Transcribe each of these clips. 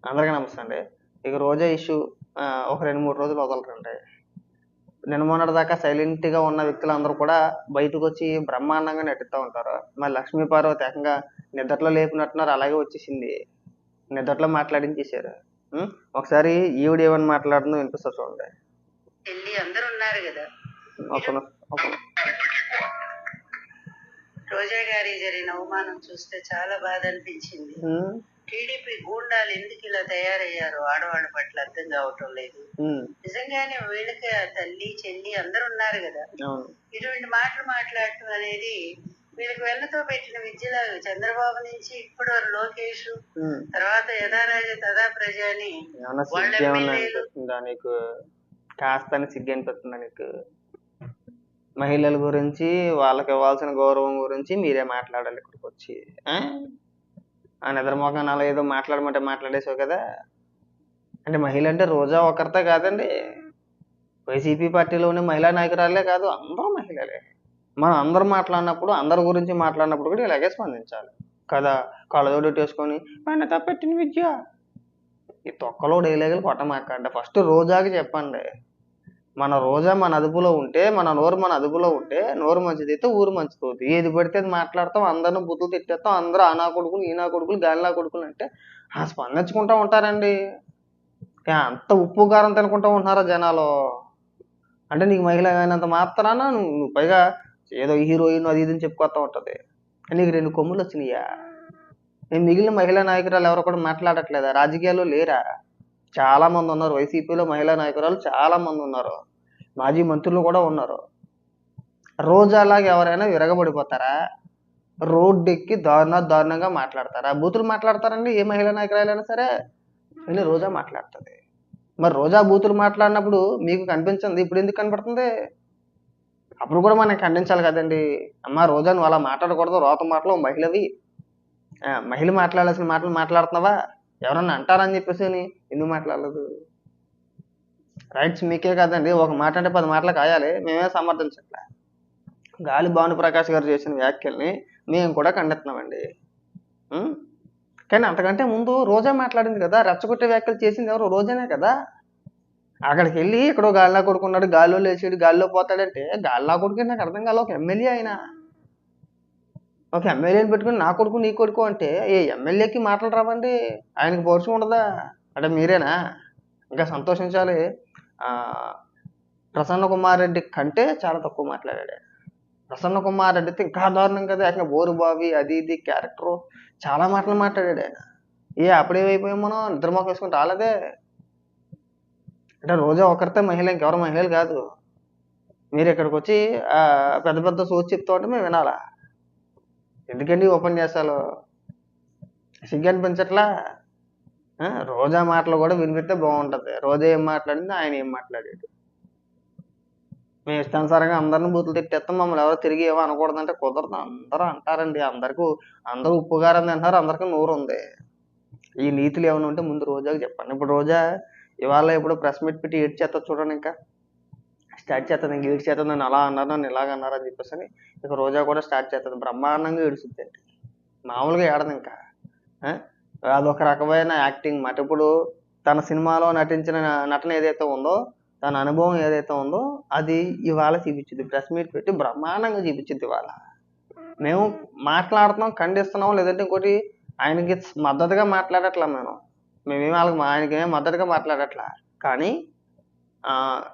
అందరికీ నమస్తే అండి. ఇక రోజా ఇష్యూ ఒక 2, 3 రోజులు వదలరండి. నిన్న మొన్నటి దాకా సైలెంట్‌గా ఉన్న వ్యక్తులందరూ కూడా బయటకొచ్చి బ్రహ్మాండంగా నటిస్తా ఉంటారు. మరి లక్ష్మీ పార్వతి ఏకంగా నిద్దట్లో లేపినట్టున్నారు అలాగే వచ్చేసింది. నిద్దట్లో మాట్లాడించేశారు. హ్మ్. ఒకసారి ఈవిడ ఏమని మాట్లాడుతుందో వినిపిస్తా చూడండి. చెల్లి అందరూ ఉన్నారు కదా. ఒక రోజా గారి జరిగిన అవమానం చూస్తే చాలా బాధ అనిపించింది. టీడీపీ గూండాలు ఎందుకు ఇలా తయారయ్యారో ఆడవాళ్ళ పట్ల అర్థం కావటం లేదు. నిజంగానే వీళ్ళకి తల్లి చెల్లి అందరూ ఉన్నారు కదా. ఇటువంటి మాటలు మాట్లాడటం అనేది వీళ్ళకి వెన్నతో పెట్టిన విద్యలాగా చంద్రబాబు నుంచి ఇప్పటి వరకు లోకేష్, తర్వాత యథారాజ తదా ప్రజ అని వాళ్ళ ఎమ్మెల్యేలు నీకు కాస్త సిగ్గు అనిపిస్తుందా నీకు? మహిళల గురించి వాళ్ళకి ఇవ్వాల్సిన గౌరవం గురించి మీరే మాట్లాడాలి ఇక్కడికి వచ్చి. ఆ నిద్ర మొఖాన్ని అలా ఏదో మాట్లాడమంటే మాట్లాడేసావు కదా. అంటే మహిళ అంటే రోజా ఒకరితే కాదండి, వైసీపీ పార్టీలోని మహిళా నాయకురాలే కాదు, అందరూ మహిళలే. మనం అందరూ మాట్లాడినప్పుడు అందరి గురించి మాట్లాడినప్పుడు కూడా ఇలాగే స్పందించాలి కదా. కళ్ళజోడెట్టేసుకొని ఆయన తప్పెట్టిన విద్య ఈ తొక్కలో డైలాగులు కొట్టమాకండి. ఫస్ట్ రోజాకి చెప్పండి, మన రోజా మన అదుపులో ఉంటే, మన నోరు మన అదుపులో ఉంటే, నోరు మంచిదైతే ఊరు మంచిది. ఏది పడితే అది మాట్లాడతాం, అందరిని బుద్ధులు తిట్టేస్తాం, అందరూ ఆ నా కొడుకులు ఈ నా కొడుకులు గాలినా కొడుకులు అంటే స్పందించుకుంటా ఉంటారండి. అంత ఉప్పు కారం తినుకుంటా ఉంటున్నారా జనాలు? అంటే నీకు మహిళ అయినంత మాత్రాన నువ్వు పైగా ఏదో హీరోయిన్ అది ఇది చెప్పుకొస్తా ఉంటది. నీకు 2 కొమ్ములు వచ్చినాయా? నేను మిగిలిన మహిళా నాయకురాలు ఎవరు కూడా మాట్లాడట్లేదా? రాజకీయాల్లో లేరా? చాలా మంది ఉన్నారు. వైసీపీలో మహిళా నాయకురాలు చాలా మంది ఉన్నారు, మాజీ మంత్రులు కూడా ఉన్నారు. రోజాలాగా ఎవరైనా విరగబడిపోతారా? రోడ్డు ఎక్కి దారుణంగా మాట్లాడతారా? బూతులు మాట్లాడతారండి ఏ మహిళా నాయకురాలైనా సరే. వెళ్ళి రోజా మాట్లాడుతుంది. మరి రోజా బూతులు మాట్లాడినప్పుడు మీకు కనిపించింది, ఇప్పుడు ఎందుకు కనపడుతుంది? అప్పుడు కూడా మనం ఖండించాలి కదండి. అమ్మ రోజా నువ్వు అలా మాట్లాడకూడదు, రోత మాటలు మహిళవి, మహిళ మాట్లాడాల్సిన మాటలు మాట్లాడుతున్నావా, ఎవరన్నా అంటారని చెప్పేసి ఎందుకు మాట్లాడలేదు? రైట్స్ మీకే కదండి. ఒక మాట అంటే 10 మాటలు కాయాలి. మేమే సమర్థించట్లే. గాలి భానుప్రకాష్ గారు చేసిన వ్యాఖ్యల్ని మేము కూడా ఖండిస్తున్నామండి. కానీ అంతకంటే ముందు రోజా మాట్లాడింది కదా. రెచ్చగొట్టే వ్యాఖ్యలు చేసింది ఎవరు? రోజానే కదా. అక్కడికి వెళ్ళి ఎక్కడో గాలిలా కొడుకున్నాడు, గాలిలో లేచాడు, గాలిలో పోతాడంటే గాలిలా కొడుకు నాకు అర్థం కాదు. ఒక ఎమ్మెల్యే ఆయన, ఒక ఎమ్మెల్యేని పెట్టుకుని నా కొడుకు నీ కొడుకు అంటే ఏ ఎమ్మెల్యేకి మాటలు రావండి? ఆయనకి పౌరుషం ఉండదా? అంటే మీరేనా? ఇంకా సంతోషించాలి. ప్రసన్న కుమార్ రెడ్డి కంటే చాలా తక్కువ మాట్లాడాడు. ప్రసన్న కుమార్ రెడ్డితో ఇంకా దారుణం కదా. ఏకంగా బోరుబావి అది ఇది క్యారెక్టరు చాలా మాటలు మాట్లాడాడు ఆయన. అప్పుడేమైపోయాం మనం? నిద్రమోక వేసుకుని రాలేదే. అంటే రోజా ఒకరితే మహిళ, ఇంకెవరు మహిళలు కాదు. మీరు ఇక్కడికి వచ్చి పెద్ద పెద్ద సోచి చెప్తా ఉంటే మేము వినాలా? ఎందుకండి ఉపన్యాసాలు? సిగ్గు అనిపించట్లా? రోజా మాటలు కూడా వినిపిస్తే బాగుంటుంది. రోజా ఏం మాట్లాడింది, ఆయన ఏం మాట్లాడాడు. మేము ఇష్టానుసారంగా అందరిని బూతులు తిట్టేస్తాం, మమ్మల్ని ఎవరో తిరిగి ఏమో అనకూడదంటే కుదరదు. అందరూ అంటారండి. అందరూ ఉప్పుగారం తింటారు, అందరికీ నోరు ఉంది. ఈ నీతులు ఏమైనా ఉంటే ముందు రోజాకి చెప్పండి. ఇప్పుడు రోజా ఇవాళ ఇప్పుడు ప్రెస్ మీట్ పెట్టి ఏడ్చేస్తుంది చూడండి. ఇంకా స్టార్ట్ చేస్తుంది. ఇంక ఏడ్చేస్తుంది, నన్ను అలా అన్నారు, నన్ను ఇలాగ అన్నారు అని చెప్పేసి ఇక రోజా కూడా స్టార్ట్ చేస్తుంది. బ్రహ్మాండంగా ఏడుస్తుంది అండి. మామూలుగా ఏడదు ఇంకా. అదొక రకమైన యాక్టింగ్ మాట. ఇప్పుడు తన సినిమాలో నటించిన నటన ఏదైతే ఉందో, తన అనుభవం ఏదైతే ఉందో అది ఇవాళ చూపించింది. ప్రెస్ మీట్ పెట్టి బ్రహ్మాండంగా చూపించింది. ఇవాళ మేము మాట్లాడుతున్నాం, ఖండిస్తున్నాం, లేదంటే ఇంకోటి ఆయనకి మద్దతుగా మాట్లాడట్లా. మేమేమి ఆయనకి ఏం మద్దతుగా మాట్లాడట్లా. కానీ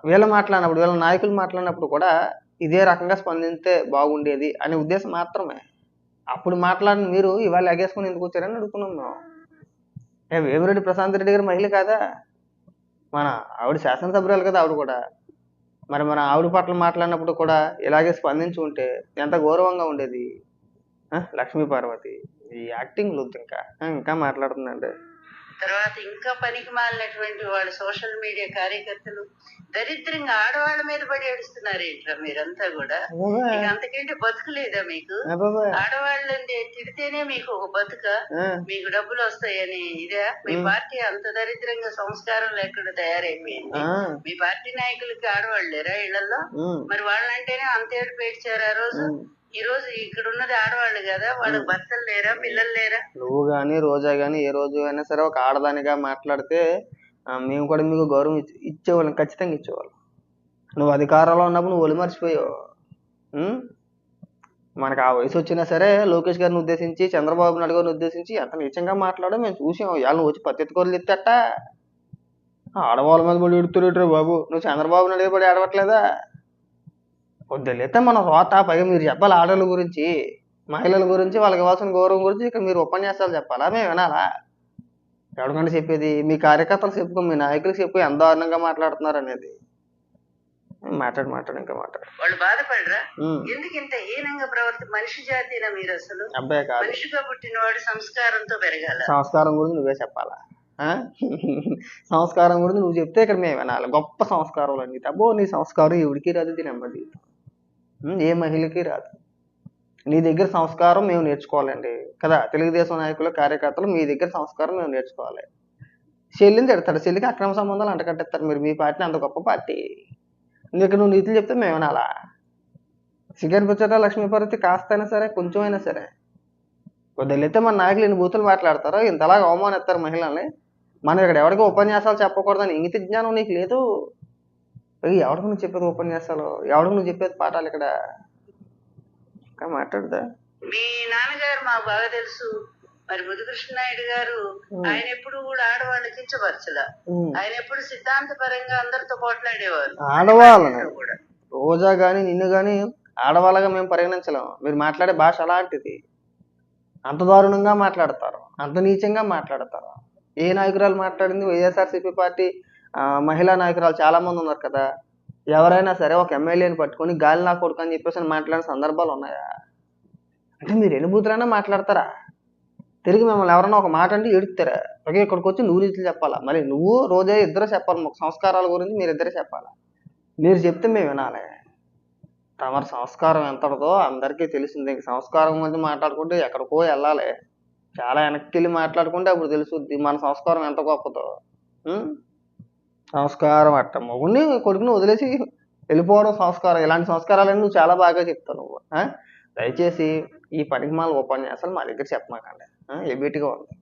వీళ్ళ మాట్లాడినప్పుడు, వీళ్ళ నాయకులు మాట్లాడినప్పుడు కూడా ఇదే రకంగా స్పందిస్తే బాగుండేది అనే ఉద్దేశం మాత్రమే. అప్పుడు మాట్లాడిన మీరు ఇవాళ ఎగేసుకుని ఎందుకు వచ్చారని అడుగుతున్నాం మేము. వేమిరెడ్డి ప్రశాంత్ రెడ్డి గారు మహిళ కాదా? మన ఆవిడ శాసనసభ్యురాలు కదా ఆవిడ కూడా. మరి మన ఆవిడ పట్ల మాట్లాడినప్పుడు కూడా ఇలాగే స్పందించి ఉంటే ఎంత గౌరవంగా ఉండేది. లక్ష్మీ పార్వతి ఈ యాక్టింగ్ వద్దు, ఇంకా మాట్లాడుతుందండి. తర్వాత ఇంకా పనికి మాలినటువంటి వాళ్ళు సోషల్ మీడియా కార్యకర్తలు దరిద్రంగా ఆడవాళ్ళ మీద పడి ఏడుస్తున్నారు. ఏంట్రా మీరంతా కూడా? అంతకంటే బతుకులేదా మీకు? ఆడవాళ్ళని తిడితేనే మీకు ఒక బతుక, మీకు డబ్బులు వస్తాయని ఇదే మీ పార్టీ అంత దరిద్రంగా సంస్కారం లేకుండా తయారైపోయింది. మీ పార్టీ నాయకులకి ఆడవాళ్ళు లేరా ఇళ్లలో? మరి వాళ్ళంటేనే అంత ఏడు పేడ్చారు ఆ రోజు. ఈ రోజు ఇక్కడ ఉన్నది ఆడవాళ్ళు కదా, వాళ్ళకి భర్తలు లేరా, పిల్లలు లేరా? నువ్వు గాని రోజా గాని ఏ రోజు అయినా సరే ఒక ఆడదానిగా మాట్లాడితే మేము కూడా మీకు గౌరవం ఇచ్చేవాళ్ళం, ఖచ్చితంగా ఇచ్చేవాళ్ళం. నువ్వు అధికారంలో ఉన్నప్పుడు నువ్వు ఒళ్ళు మర్చిపోయావు. మనకు ఆ వయసు వచ్చినా సరే లోకేష్ గారిని ఉద్దేశించి, చంద్రబాబు నాయుడు గారిని ఉద్దేశించి ఎంత నీచంగా మాట్లాడో మేము చూసాం. ఇవాళ నువ్వు వచ్చి పత్తెత్తుకోలు ఎత్తట ఆడవాళ్ళ మీద పడి ఎడుతురేట్రా బాబు. నువ్వు చంద్రబాబు నాయుడు పడి ఆడవట్లేదా? వద్దులేతే మన రోత. పైగా మీరు చెప్పాలి ఆడవాళ్ళ గురించి, మహిళల గురించి, వాళ్ళకి ఇవ్వాల్సిన గౌరవం గురించి ఇక్కడ మీరు ఉపన్యాసాలు చెప్పాలా? మేము వినాలా? ఎవరికంటే చెప్పేది? మీ కార్యకర్తలు చెప్పుకో, మీ నాయకులు చెప్పు ఎంత దారుణంగా మాట్లాడుతున్నారు అనేది. మాట్లాడు ఇంకా మాట్లాడు. వాళ్ళు బాధపడరా? ఎందుకు ఇంత హీనంగా మనిషి జాతినా మీరు? అసలు అబ్బాయి కాదు, మనిషిగా పుట్టినవాడు సంస్కారంతో పెరగాల. సంస్కారం గురించి నువ్వే చెప్పాలా? సంస్కారం గురించి నువ్వు చెప్తే ఇక్కడ మేము వినాలి. గొప్ప సంస్కారం అండి. అబ్బో నీ సంస్కారం ఎవరికి రాదు, దీని అమ్మ జీవితం ఏ మహిళకి రాదు. నీ దగ్గర సంస్కారం మేము నేర్చుకోవాలండి కదా. తెలుగుదేశం నాయకులు, కార్యకర్తలు మీ దగ్గర సంస్కారం మేము నేర్చుకోవాలి. చెల్లిని తిడతాడు, చెల్లికి అక్రమ సంబంధాలు అంటకట్టేస్తారు. మీరు మీ పార్టీని అంత గొప్ప పార్టీ, నీకు నువ్వు నీతులు చెప్తే మేము వినాలా? సిగరెట్ పుచ్చట లక్ష్మీపార్వతి కాస్తైనా సరే, కొంచెం అయినా సరే వదిలితే మన నాయకులు ఎన్ని బూతులు మాట్లాడతారో, ఇంతలాగా అవమానిస్తారు మహిళల్ని. మనం ఇక్కడ ఎవరికి ఉపన్యాసాలు చెప్పకూడదని ఇంగిత జ్ఞానం నీకు లేదు. ఎవరికి నువ్వు చెప్పేది ఉపన్యాసాలు, ఎవరికి నువ్వు చెప్పేది పాఠాలు? ఇక్కడ మాట్లాడుదా? మీ నాన్నగారు మాకు బాగా తెలుసు. మరి ముద్దుకృష్ణనాయుడు గారు ఆయన ఎప్పుడు కూడా ఆడవాళ్ళని కించపరచలా. ఆయన ఎప్పుడు సిద్ధాంతపరంగా అందరితో పోట్లాడేవారు. ఆడవాళ్ళని రోజా గాని నిన్ను గాని ఆడవాళ్ళగా మేము పరిగణించలేము. మీరు మాట్లాడే భాష అలాంటిది. అంత దారుణంగా మాట్లాడతారు, అంత నీచంగా మాట్లాడతారు. ఏ నాయకురాలు మాట్లాడింది? వైఎస్ఆర్సీపీ పార్టీ మహిళా నాయకురాలు చాలా మంది ఉన్నారు కదా. ఎవరైనా సరే ఒక ఎమ్మెల్యేని పట్టుకొని గాలి నా కొడుకు అని చెప్పేసి మాట్లాడిన సందర్భాలు ఉన్నాయా? అంటే మీరు ఎన్ని బూతులైనా మాట్లాడతారా? తిరిగి మిమ్మల్ని ఎవరైనా ఒక మాట అంటే ఏడుస్తారా? ఓకే, ఇక్కడికి వచ్చి నువ్వు రీతులు చెప్పాలా? మరి నువ్వు రోజా ఇద్దరు చెప్పాలి. మాకు సంస్కారాల గురించి మీరు ఇద్దరే చెప్పాలా. మీరు చెప్తే మేము వినాలి. తమరి సంస్కారం ఎంతదో అందరికీ తెలిసింది. ఇంక సంస్కారం గురించి మాట్లాడుకుంటే ఎక్కడికో వెళ్ళాలి, చాలా వెనక్కి వెళ్ళి మాట్లాడుకుంటే అప్పుడు తెలుసుద్ది మన సంస్కారం ఎంత గొప్పదో. సంస్కారం అట్ట మొగుడిని కొడుకుని వదిలేసి వెళ్ళిపోవడం సంస్కారం. ఇలాంటి సంస్కారాలన్నీ నువ్వు చాలా బాగా చెప్తావు నువ్వు. దయచేసి ఈ పనికి మాల ఉపన్యాసాలు మా దగ్గర చెప్పమాకండి. ఎబిటిగా ఉంది.